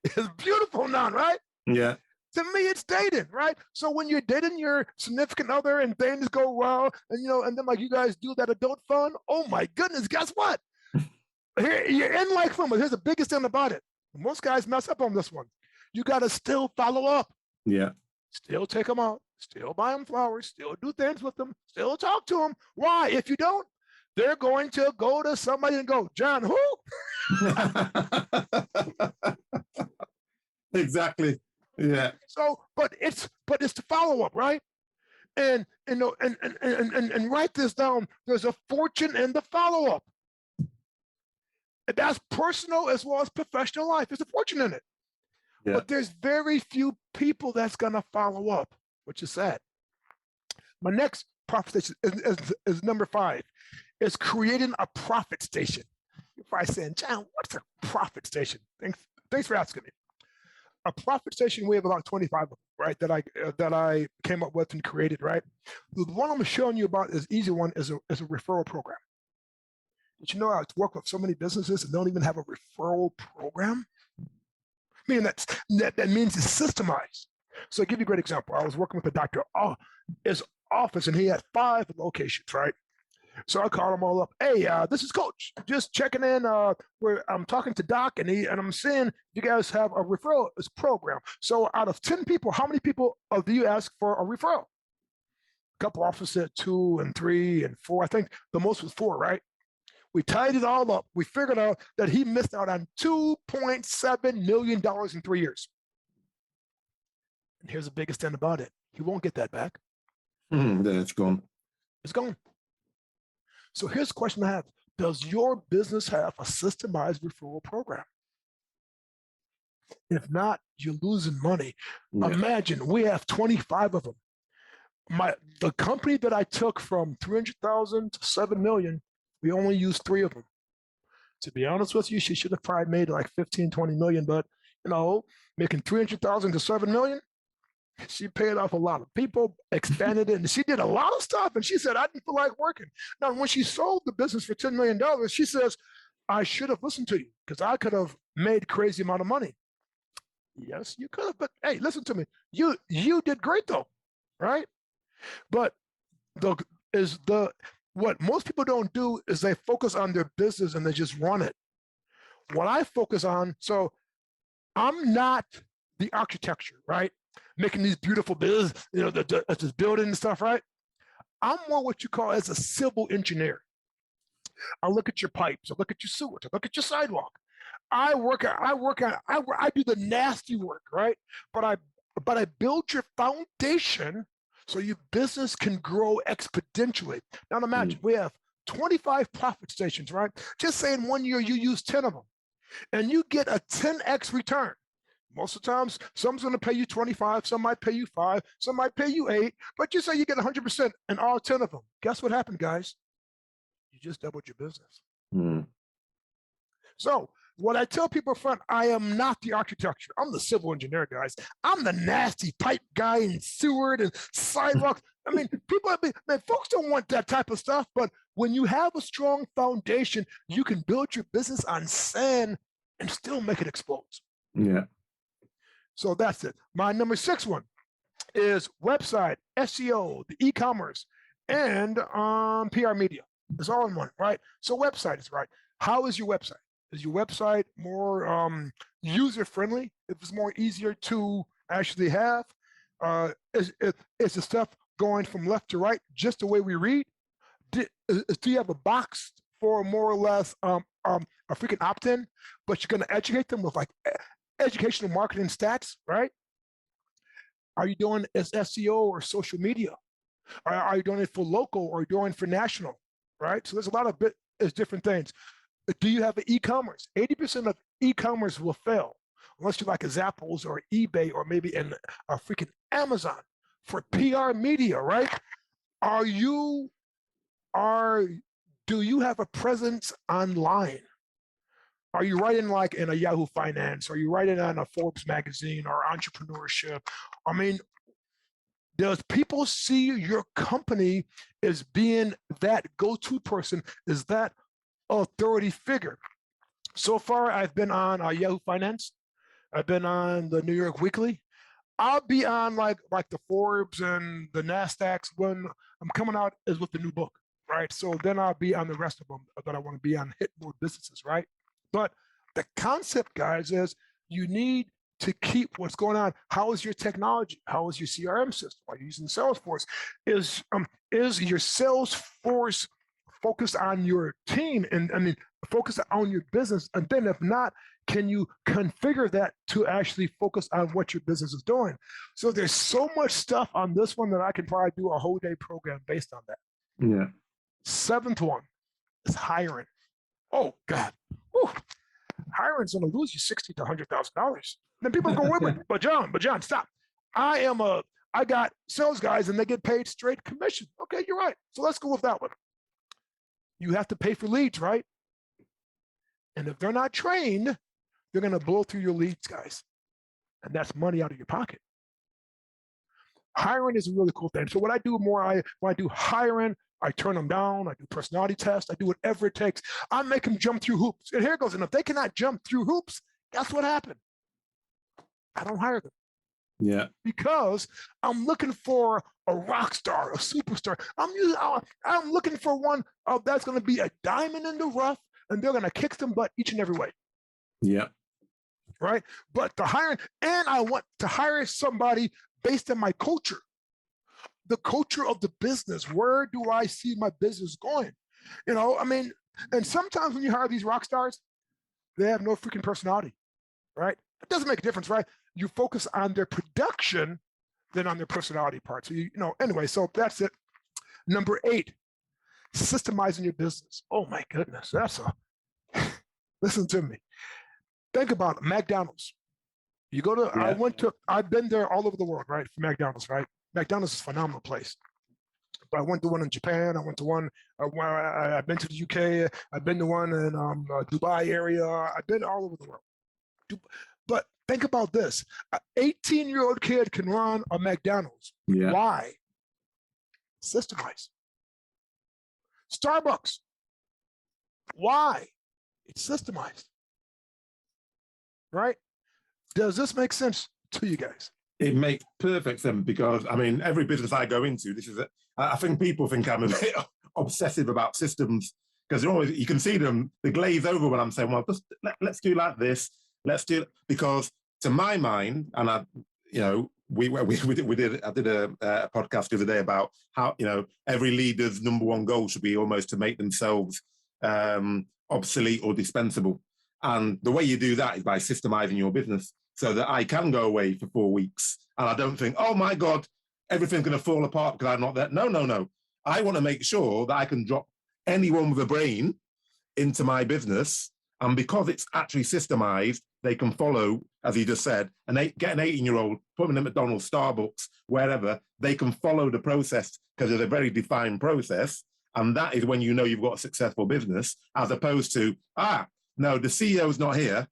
It's beautiful now, right? Yeah. To me, it's dating, right? So when you're dating your significant other and things go well, and then like you guys do that adult fun, oh my goodness, guess what? Here, you're in like fun, but here's the biggest thing about it. Most guys mess up on this one. You got to still follow up. Yeah. Still take them out, still buy them flowers, still do things with them, still talk to them. Why? If you don't, they're going to go to somebody and go, John, who? Exactly. Yeah. So, but it's the follow up, right? And write this down. There's a fortune in the follow up. That's personal as well as professional life. There's a fortune in it. Yeah. But there's very few people that's gonna follow up, which is sad. My next profit station is number 5. Is creating a profit station. You're probably saying, John, what's a profit station? Thanks for asking me. A profit station, we have about 25 of them, right? That I came up with and created, right? The one I'm showing you about is easy one is a referral program. Did you know I work with so many businesses that don't even have a referral program? I mean, that means it's systemized. So I'll give you a great example. I was working with a doctor, his office, and he had 5 locations, right? So I called them all up. Hey, this is Coach. Just checking in. I'm talking to Doc, and I'm seeing you guys have a referral program. So out of 10 people, how many people do you ask for a referral? A couple officers said 2 and 3 and 4. I think the most was 4, right? We tied it all up. We figured out that he missed out on $2.7 million in 3 years. And here's the biggest thing about it. He won't get that back. Then it's gone. It's gone. So here's the question I have. Does your business have a systemized referral program? If not, you're losing money. Yeah. Imagine we have 25 of them. The company that I took from 300,000 to 7 million, we only used 3 of them. To be honest with you, she should have probably made like 15, 20 million, but making 300,000 to 7 million, she paid off a lot of people, expanded it, and she did a lot of stuff. And she said, I didn't feel like working. Now, when she sold the business for $10 million, she says, I should have listened to you because I could have made crazy amount of money. Yes, you could have, but hey, listen to me. You did great though, right? But what most people don't do is they focus on their business and they just run it. What I focus on, so I'm not the architecture, right? Making these beautiful buildings, this building and stuff, right? I'm more what you call as a civil engineer. I look at your pipes, I look at your sewers, I look at your sidewalk. I do the nasty work, right? But I build your foundation so your business can grow exponentially. Now imagine we have 25 profit stations, right? Just saying 1 year you use 10 of them and you get a 10x return. Most of the times, some's going to pay you 25, some might pay you 5, some might pay you 8, but you say you get 100% in all 10 of them. Guess what happened, guys? You just doubled your business. So What I tell people up front, I am not the architecture. I'm the civil engineer, guys. I'm the nasty pipe guy in Seward and sidewalks. I mean, folks don't want that type of stuff, but when you have a strong foundation, you can build your business on sand and still make it explode. Yeah. So that's it. My number 6 one is website, SEO, the e-commerce, and PR media. It's all in one, right? So website is right. How is your website? Is your website more user-friendly? If it's more easier to actually have? Is the stuff going from left to right just the way we read? Do you have a box for more or less a freaking opt-in, but you're going to educate them with like educational marketing stats, right? Are you doing as SEO or social media? Are you doing it for local or are you doing it for national, right? So there's a lot of different things. Do you have an e-commerce? 80% of e-commerce will fail unless you like a Zappos or eBay or maybe a freaking Amazon for PR media, right? Do you have a presence online? Are you writing like in a Yahoo Finance? Are you writing on a Forbes magazine or entrepreneurship? I mean, does people see your company as being that go-to person? Is that authority figure? So far, I've been on Yahoo Finance. I've been on the New York Weekly. I'll be on like the Forbes and the NASDAQs when I'm coming out is with the new book, right? So then I'll be on the rest of them that I want to be on, hit more businesses, right? But the concept, guys, is you need to keep what's going on. How is your technology? How is your CRM system? Are you using Salesforce? Is your Salesforce focused on your team and focus on your business? And then if not, can you configure that to actually focus on what your business is doing? So there's so much stuff on this one that I can probably do a whole day program based on that. Yeah. 7th one is hiring. Oh God. Whew. Hiring's gonna lose you $60,000 to $100,000. Then people go, wait, but John, stop. I got sales guys and they get paid straight commission. Okay, you're right. So let's go with that one. You have to pay for leads, right? And if they're not trained, they're going to blow through your leads, guys. And that's money out of your pocket. Hiring is a really cool thing. So what I do when I do hiring, I turn them down, I do personality tests, I do whatever it takes. I make them jump through hoops. And here it goes. And if they cannot jump through hoops, guess what happened? I don't hire them. Yeah. Because I'm looking for a rock star, a superstar. I'm looking for one that's going to be a diamond in the rough, and they're going to kick some butt each and every way. Yeah. Right. But I want to hire somebody based on my culture, the culture of the business. Where do I see my business going? And sometimes when you hire these rock stars, they have no freaking personality, right? It doesn't make a difference, right? You focus on their production than on their personality part. So, anyway, so that's it. Number 8, systemizing your business. Oh my goodness. Listen to me. Think about it. McDonald's. You go to, yeah. I've been there all over the world, right? For McDonald's, right? McDonald's is a phenomenal place. But I went to one in Japan. I went to one where I've been to the UK. I've been to one in Dubai area. I've been all over the world. But think about this. An 18-year-old kid can run a McDonald's. Yeah. Why? Systemized. Starbucks. Why? It's systemized. Right? Does this make sense to you guys? It makes perfect sense because, every business I go into, I think people think I'm a bit obsessive about systems because you can see them, they glaze over when I'm saying, well, let's do like this. Let's do it. Because to my mind, and I did a podcast the other day about how, every leader's number one goal should be almost to make themselves obsolete or dispensable. And the way you do that is by systemizing your business so that I can go away for 4 weeks and I don't think, oh my God, everything's going to fall apart because I'm not there. No. I want to make sure that I can drop anyone with a brain into my business. And because it's actually systemized, they can follow, as you just said, and get an 18-year-old, put them in McDonald's, Starbucks, wherever, they can follow the process because there's a very defined process. And that is when you know you've got a successful business, as opposed to, no, the CEO's not here.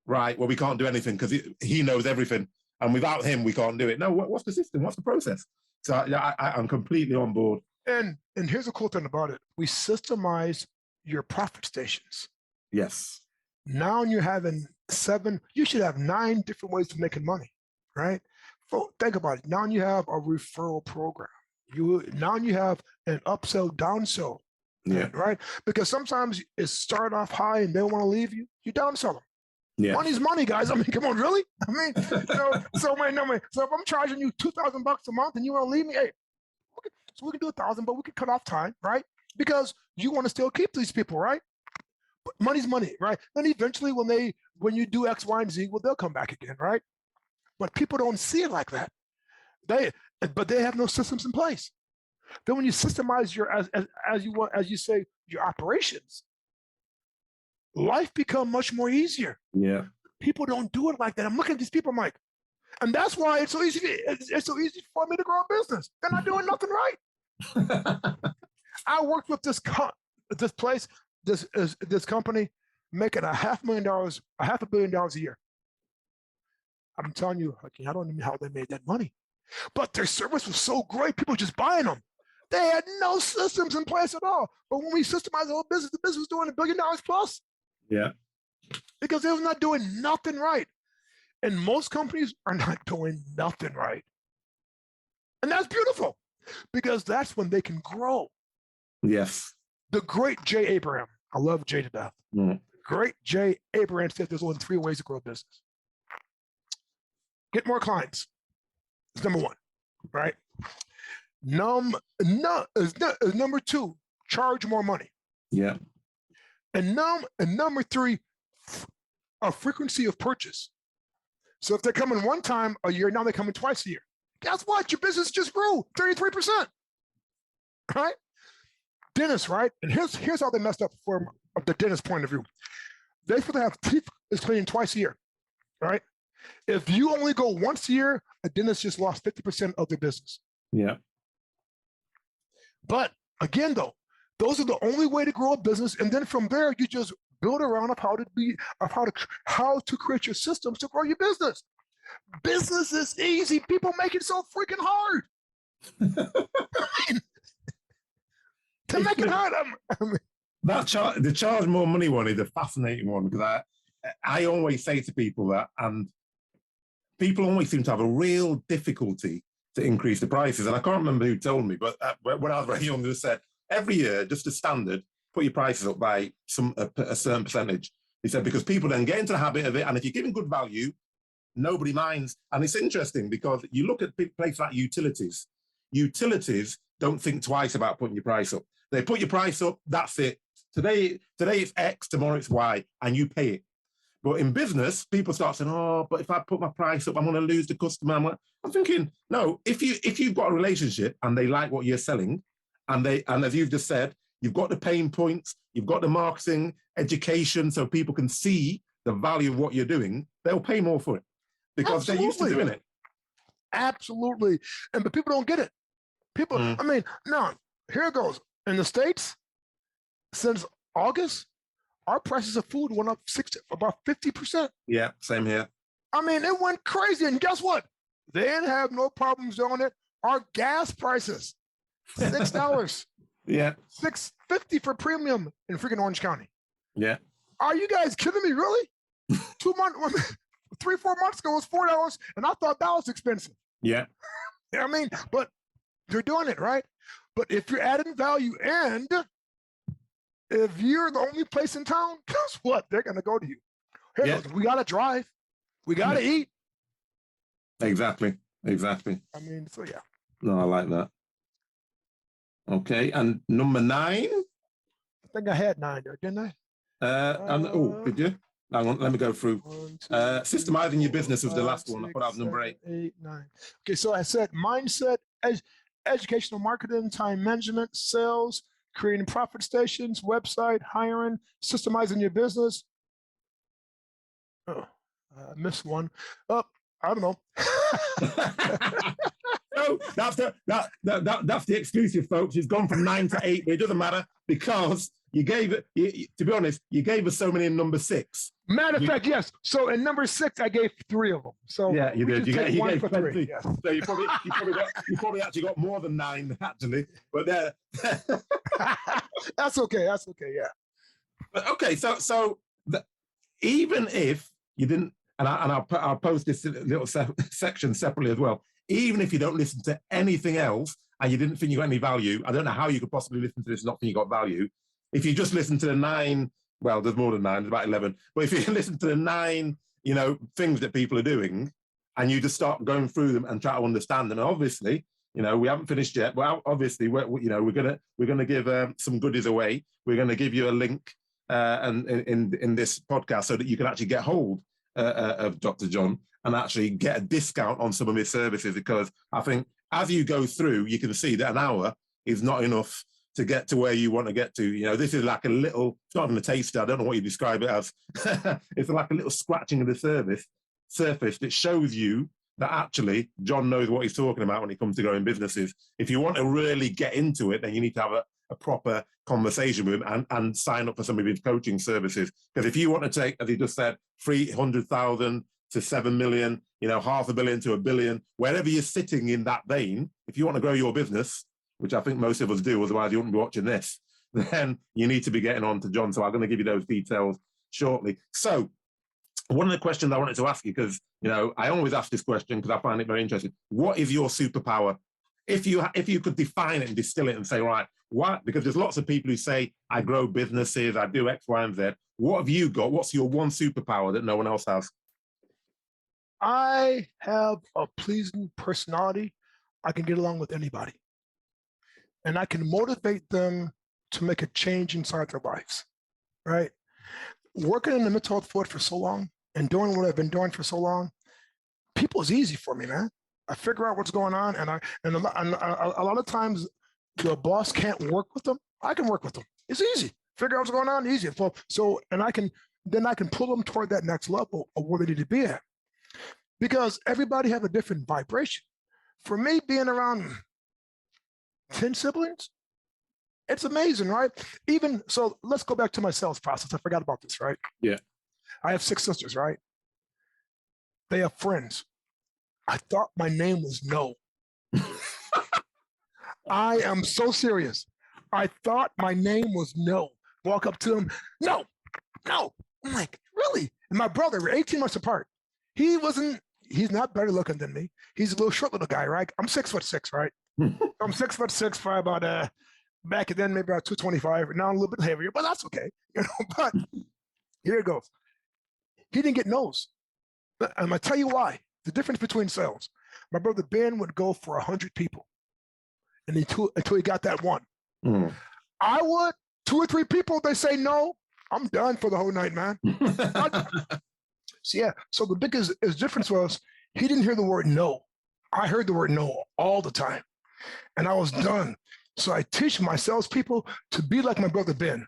Right, well, we can't do anything because he knows everything. And without him, we can't do it. No, what's the system? What's the process? So I'm completely on board. And here's a cool thing about it. We systemize your profit stations. Yes. Now you're having you should have 9 different ways of making money, right? Think about it. Now you have a referral program. Now you have an upsell, downsell, right? Because sometimes it start off high and they don't want to leave you. You downsell them. Yeah. Money's money, guys. I mean, come on, really? I mean, so if I'm charging you $2,000 a month and you want to leave me, hey, so we can do 1,000, but we can cut off time, right? Because you want to still keep these people, right? But money's money, right? Then eventually when you do X, Y, and Z, well, they'll come back again, right? But people don't see it like that. But they have no systems in place. Then when you systemize your, as you say, your operations, life become much more easier. Yeah. People don't do it like that. I'm looking at these people, I'm like, and that's why it's so easy. It's so easy for me to grow a business. They're not doing nothing right. I worked with this company making $500 million a year. I'm telling you, I don't even know how they made that money, but their service was so great. People were just buying them. They had no systems in place at all. But when we systemized the whole business, the business was doing $1 billion plus. Yeah. Because they was not doing nothing right. And most companies are not doing nothing right. And that's beautiful because that's when they can grow. Yes. The great Jay Abraham, I love Jay to death. Mm. Great Jay Abraham said there's only 3 ways to grow a business. Get more clients is number 1, right? Number 2, charge more money. Yeah. And number 3, a frequency of purchase. So if they're coming 1 time a year, now they're coming twice a year. Guess what? Your business just grew 33%. Right? Dentists, right? And here's how they messed up from the dentist point of view. They supposed to have teeth is cleaning twice a year, right? If you only go once a year, a dentist just lost 50% of their business. Yeah. But again, though, those are the only way to grow a business. And then from there, you just build around of how to create your systems to grow your business. Business is easy. People make it so freaking hard. To make it hard. The charge more money one is a fascinating one because I always say to people that, and people always seem to have a real difficulty to increase the prices. And I can't remember who told me, but when I was very young, they said every year, just a standard, put your prices up by a certain percentage. He said, because people then get into the habit of it. And if you're giving good value, nobody minds. And it's interesting because you look at places like utilities. Utilities don't think twice about putting your price up. They put your price up, that's it. Today it's X, tomorrow it's Y, and you pay it. But in business, people start saying, oh, but if I put my price up, I'm going to lose the customer. I'm thinking, no, if you've got a relationship and they like what you're selling, and as you've just said, you've got the pain points, you've got the marketing, education, so people can see the value of what you're doing, they'll pay more for it because they're used to doing it. Absolutely. But people don't get it. People, I mean, no, here it goes. In the States, since August, our prices of food went up about 50%. Yeah, same here. I mean, it went crazy. And guess what? They didn't have no problems on it. Our gas prices, $6. Yeah. $6.50 for premium in freaking Orange County. Yeah. Are you guys kidding me? Really? 3-4 months ago it was $4, and I thought that was expensive. Yeah. You know what I mean? But they're doing it, right? But if you're adding value and if you're the only place in town, guess what? They're going to go to you. Hey, look, we got to drive. We got to eat. Exactly. I mean, so yeah. No, I like that. Okay, and number 9? I think I had 9 there, didn't I? Did you? Hang on, let me go through. 1, 2, Systemizing your business was the last 6, one. I put out number 8. 8, 9. Okay, so I said mindset, educational marketing, time management, sales, creating profit stations, website, hiring, systemizing your business. Oh, I missed one. I don't know. No, that's the exclusive, folks. It's gone from 9 to 8, but it doesn't matter because to be honest, you gave us so many in number 6. Matter of fact, yes. So in number 6, I gave 3 of them. So yeah, you did. You gave for 20. 3. Yes. So you probably actually got more than 9 actually. But That's okay. That's okay. Yeah. But okay, so even if you didn't, and I'll post this little section separately as well. Even if you don't listen to anything else and you didn't think you got any value, I don't know how you could possibly listen to this and not think you got value. If you just listen to the 9, well, there's more than 9, there's about 11. But if you listen to the 9, things that people are doing, and you just start going through them and try to understand them, and obviously, we haven't finished yet. But obviously, we're gonna give some goodies away. We're gonna give you a link and in this podcast so that you can actually get hold of Dr. John and actually get a discount on some of his services, because I think as you go through, you can see that an hour is not enough to get to where you want to get to. This is like a little, it's not even a taster, I don't know what you describe it as. It's like a little scratching of the surface that shows you that actually John knows what he's talking about when it comes to growing businesses. If you want to really get into it, then you need to have a proper conversation with him and sign up for some of his coaching services. Because if you want to take, as he just said, 300,000 to 7 million, $500 million to $1 billion, wherever you're sitting in that vein, if you want to grow your business, which I think most of us do, otherwise you wouldn't be watching this, then you need to be getting on to John. So I'm going to give you those details shortly. So one of the questions I wanted to ask you, because, I always ask this question because I find it very interesting. What is your superpower? If you could define it and distill it and say, right, what? Because there's lots of people who say, I grow businesses, I do X, Y, and Z. What have you got? What's your one superpower that no one else has? I have a pleasing personality. I can get along with anybody. And I can motivate them to make a change inside their lives, right? Working in the mental health field for so long and doing what I've been doing for so long, people is easy for me, man. I figure out what's going on, and a lot of times the boss can't work with them. I can work with them. It's easy. Figure out what's going on, easy. So I can pull them toward that next level of where they need to be at, because everybody have a different vibration. For me, being around 10 siblings, it's amazing, right? Even so, let's go back to my sales process. I forgot about this, right? Yeah. I have 6 sisters, right? They have friends. I thought my name was No. I am so serious. I thought my name was No. Walk up to him, no. I'm like, really? And my brother, we're 18 months apart. He's not better looking than me. He's a little short little guy, right? I'm 6'6", right? I'm 6'6", for about back then maybe about 225. Now I'm a little bit heavier, but that's okay. But here it goes. He didn't get no's. I'm gonna tell you why. The difference between sales. My brother Ben would go for 100 people, and until he got that one. I would 2 or 3 people. They say no. I'm done for the whole night, man. So the biggest difference was he didn't hear the word no. I heard the word no all the time, and I was done. So I teach my salespeople to be like my brother Ben.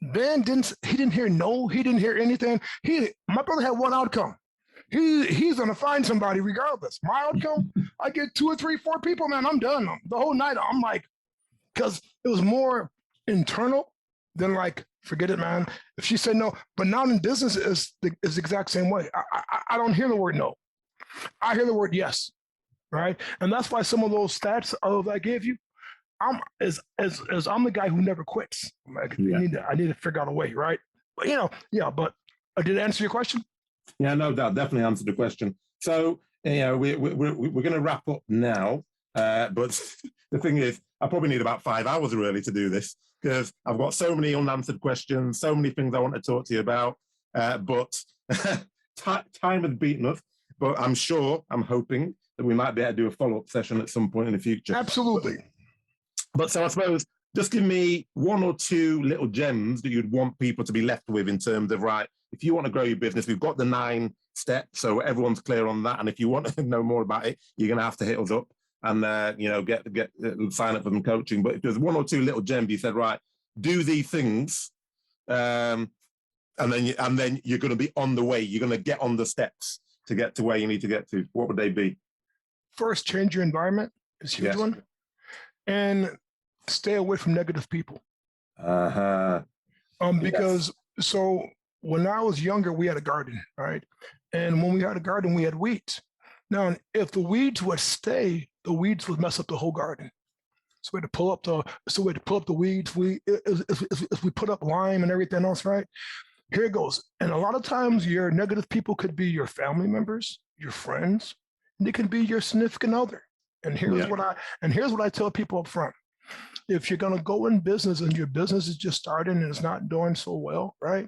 Ben didn't hear no. He didn't hear anything. My brother had one outcome. He's gonna find somebody regardless. My outcome, I get 2 or 3, 4 people, man. I'm done. The whole night, I'm like, because it was more internal than like, forget it, man. If she said no, but now in business is the exact same way. I don't hear the word no. I hear the word yes, right? And that's why some of those stats I gave you, I'm the guy who never quits. I'm like, I need to figure out a way, right? But But did it answer your question? Yeah, no, that definitely answered the question. So we're going to wrap up now. But the thing is, I probably need about 5 hours really to do this, because I've got so many unanswered questions, so many things I want to talk to you about. But time has beaten us. But I'm hoping that we might be able to do a follow-up session at some point in the future. Absolutely. But so I suppose just give me 1 or 2 little gems that you'd want people to be left with in terms of, right, if you want to grow your business, we've got the 9 steps, so everyone's clear on that. And if you want to know more about it, you're going to have to hit us up and get sign up for some coaching. But if there's 1 or 2 little gems, you said, right, do these things, and then you're going to be on the way. You're going to get on the steps to get to where you need to get to. What would they be? First, change your environment. It's a huge one. And stay away from negative people. Uh-huh. Because so when I was younger, we had a garden, right? And when we had a garden, we had weeds. Now, if the weeds would stay, the weeds would mess up the whole garden. So we had to pull up the weeds. If we put up lime and everything else, right? Here it goes. And a lot of times your negative people could be your family members, your friends, and it can be your significant other. And here's what I tell people up front. If you're gonna go in business and your business is just starting and it's not doing so well, right?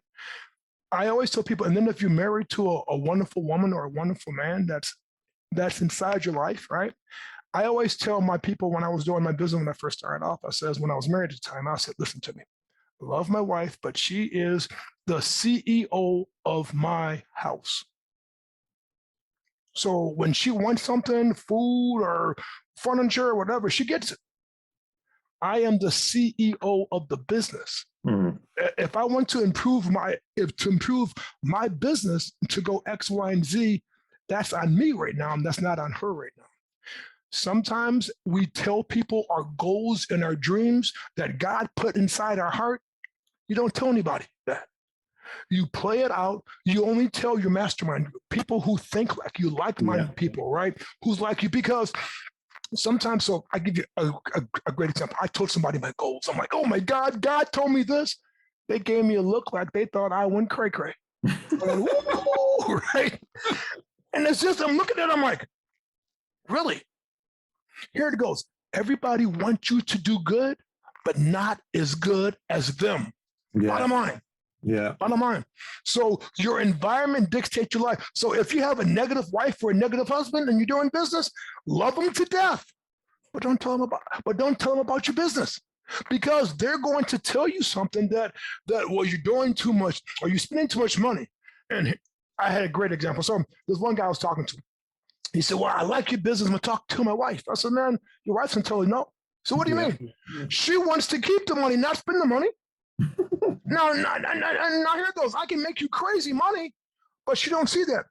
I always tell people, and then if you're married to a wonderful woman or a wonderful man that's inside your life, right? I always tell my people when I was doing my business when I first started off, I says, when I was married at the time, I said, listen to me. I love my wife, but she is the CEO of my house. So when she wants something, food or furniture or whatever, she gets it. I am the CEO of the business. Mm. If I want to improve my business to go X, Y, and Z, that's on me right now, and that's not on her right now. Sometimes we tell people our goals and our dreams that God put inside our heart. You don't tell anybody that. You play it out. You only tell your mastermind people who think like you, like-minded people, right? Who's like you, because sometimes, so I give you a great example. I told somebody my goals. I'm like, oh my God, God told me this. They gave me a look like they thought I went cray-cray. Right? And it's just, I'm looking at it, I'm like, really? Here it goes. Everybody wants you to do good, but not as good as them. Yeah. Bottom line. Yeah. Bottom line. So your environment dictates your life. So if you have a negative wife or a negative husband and you're doing business, love them to death, but don't tell them about your business, because they're going to tell you something that well, you're doing too much or you're spending too much money. And I had a great example. So there's one guy I was talking to. He said, well, I like your business. I'm going to talk to my wife. I said, man, your wife's going to tell you no. So what do you mean? Yeah. She wants to keep the money, not spend the money. No, here it goes. I can make you crazy money, but she don't see that.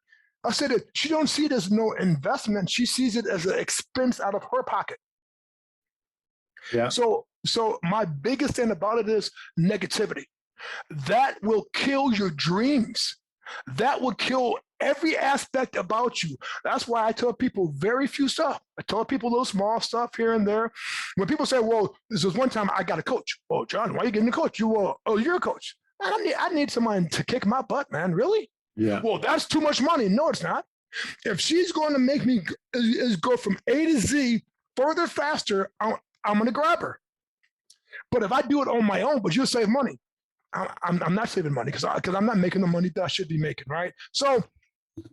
I said that she don't see it as no investment. She sees it as an expense out of her pocket. Yeah. So my biggest thing about it is negativity. That will kill your dreams. That will kill every aspect about you. That's why I tell people very few stuff. I tell people little small stuff here and there. When people say, well, this was one time I got a coach. Oh, John, why are you getting a coach? You're a coach. I need someone to kick my butt, man. Really? Yeah. Well, that's too much money. No, it's not. If she's going to make me go from A to Z further faster, I'm going to grab her. But if I do it on my own, but you'll save money. I'm not saving money because I'm not making the money that I should be making, right? So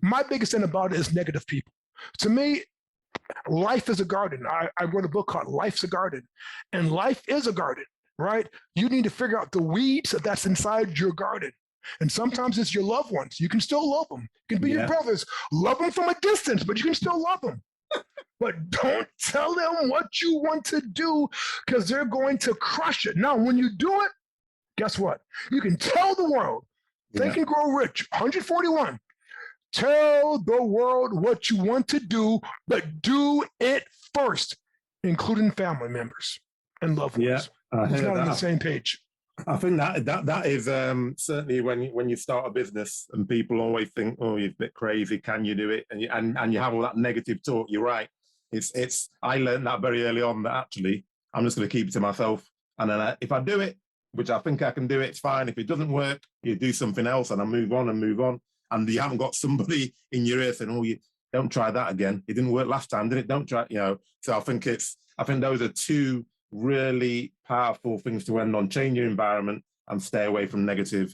my biggest thing about it is negative people. To me, life is a garden. I wrote a book called Life's a Garden, and life is a garden, right? You need to figure out the weeds that's inside your garden. And sometimes it's your loved ones. You can still love them. You can be your brothers. Love them from a distance, but you can still love them. But don't tell them what you want to do because they're going to crush it. Now, when you do it, guess what? You can tell the world, Think and Grow Rich, 141. Tell the world what you want to do, but do it first, including family members and loved ones. Who's not on the same page. I think that is certainly when you start a business and people always think, oh, you're a bit crazy, can you do it? And you have all that negative talk. You're right. I learned that very early on that actually I'm just going to keep it to myself. And then if I do it, which I think I can do, it's fine. If it doesn't work, you do something else and I move on. And you haven't got somebody in your ear saying, oh, you don't try that again. It didn't work last time, did it? Don't try, So I think those are two really powerful things to end on. Change your environment and stay away from negative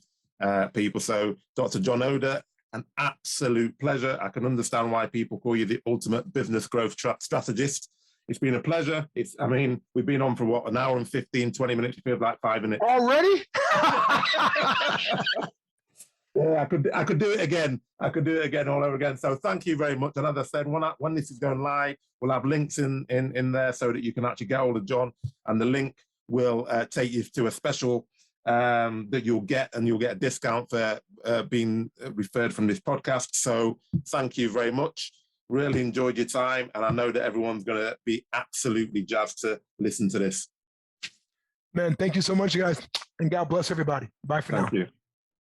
people. So Dr. John Oda, an absolute pleasure. I can understand why people call you the ultimate business growth strategist. It's been a pleasure. We've been on for what, an hour and 15, 20 minutes. It feels like 5 minutes. Already? Yeah, I could do it again. I could do it again all over again. So thank you very much. And as I said, when this is going live, we'll have links in there so that you can actually get hold of John. And the link will take you to a special that you'll get, and you'll get a discount for being referred from this podcast. So thank you very much. Really enjoyed your time. And I know that everyone's going to be absolutely jazzed to listen to this. Man, thank you so much, guys. And God bless everybody. Bye for now. Thank you.